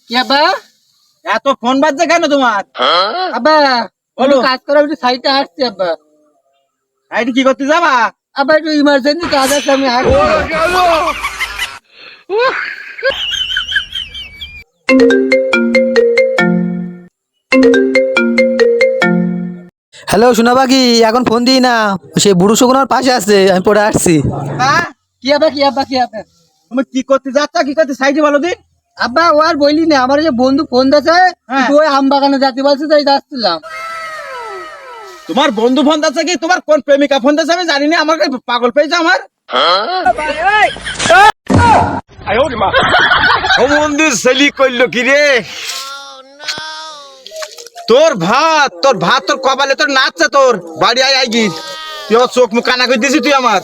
কি আব্বা? এত ফোন বাজছে কেন তোমার? আব্বা বলো। কাজ করা একটু সাইডে হাঁটছি আব্বা। আইডি কি করতে যাবা? আব্বা একটু ইমার্জেন্সি কাজ আছে, আমি হাঁটছি। হ্যালো শোনা বাকি, এখন ফোন দিই না, সে বুড়ো শকুনার পাশে আছে, আমি পড়ে আসছি। হ্যাঁ, কি আব্বা কি আব্বা কি আব্বা? তুমি কি করতে যাচ্ছ? কি করতে সাইডে বলো দিন। আব্বা ও আর বললি না, আমার যে বন্ধু ফোন দিয়েছে, হ্যাঁ। একটু ওই আম বাগানে যাতে বলছে, তাই যাচ্ছিলাম। তোমার বন্ধু ফোন দিচ্ছে কি তোমার কোন প্রেমিকা ফোন দিচ্ছে আমি জানি না, আমাকে পাগল পেয়েছে আমার। ও মন্দির সেলি করলো কি রে? তোর ভাত তোর কপালে তোর নাচছে, তোর বাড়ি আয় আই গির তুই আমার চোখ মুখ কানা করে দিছি তুই আমার।